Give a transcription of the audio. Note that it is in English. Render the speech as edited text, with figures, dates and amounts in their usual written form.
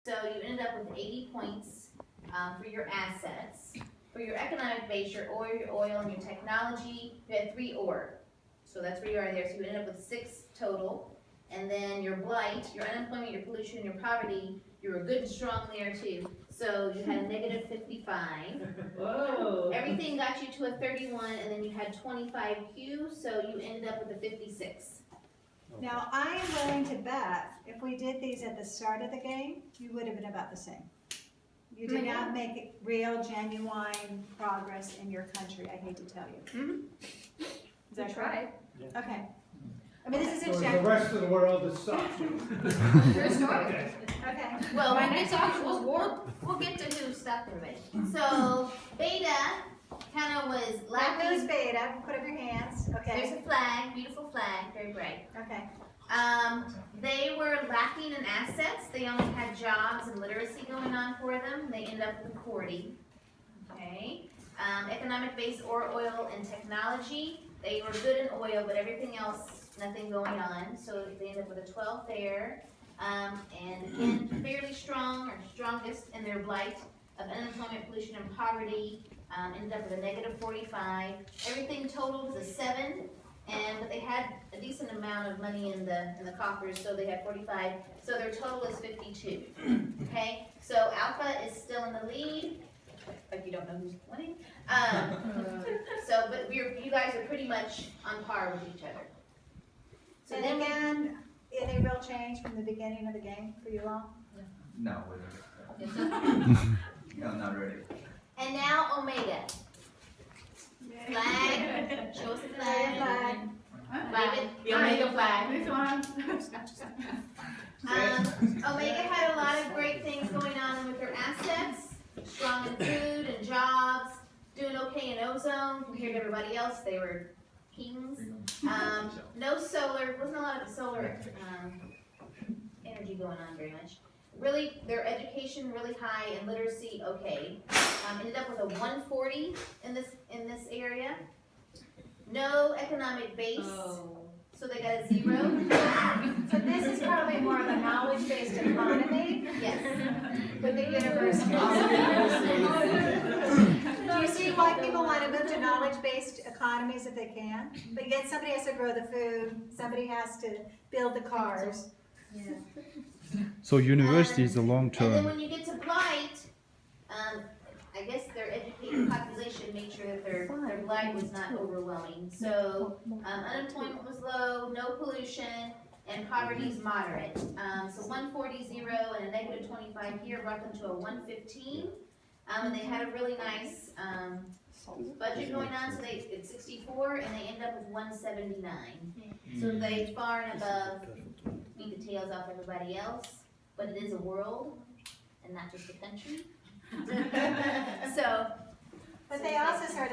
So you ended up with 80 points for your assets. For your economic base, your oil, and your technology, you had 3 ore. So that's where you are there. So you ended up with 6 total. And then your blight, your unemployment, your pollution, your poverty, you were good and strong there too. So you had a negative 55. Whoa. Everything got you to a 31, and then you had 25 Q, so you ended up with a 56. Now, I am willing to bet, if we did these at the start of the game, you would have been about the same. You did not make real, genuine progress in your country, I hate to tell you. Is that correct? Okay. I mean, this is So a the check. rest of the world is suffering. True story. Okay. Okay. Well, my next option was war. We'll get to who stopped everybody. So, Beta kind of was Who's lacking. beta? Put up your hands. There's Okay. a flag, beautiful flag, very bright. Okay. They were lacking in assets. They only had jobs and literacy going on for them. They ended up with a 40. Okay. Economic base or oil and technology. They were good in oil, but everything else, nothing going on. So they ended up with a 12 there. And again, fairly strong or strongest in their blight of unemployment, pollution, and poverty. Ended up with a negative 45. Everything total was a 7. But they had a decent amount of money in the coffers, so they had 45. So their total is 52. Okay, so Alpha is still in the lead. Like you don't know who's winning. But you guys are pretty much on par with each other. So And then again, any real change from the beginning of the game for you all? No, no, not really. and now Omega. Flag. Show us the flag. Flag. David. The Omega flag. This one. Omega had a lot of great things going on with their assets, strong in food and jobs, doing okay in ozone compared to everybody else. They were kings. No solar, wasn't a lot of solar energy going on very much. Really, their education really high and literacy okay. Ended up with a 140 in this area. No economic base, so they got a 0. So this is probably more of a knowledge-based economy Yes. with the university. Do you see why people want to move to knowledge-based economies if they can? But yet somebody has to grow the food, somebody has to build the cars. So university is a long And then term. when you get to blight, I guess their educated population made sure that their blight was not overwhelming. So unemployment was low, no pollution, and poverty's moderate. So 140, 0, and a negative 25 here brought them to a 115. And they had a really nice budget going on, so they did 64, and they end up with 179. So they far and above beat the tails off everybody else, but it is a world and not just a country. So But they also started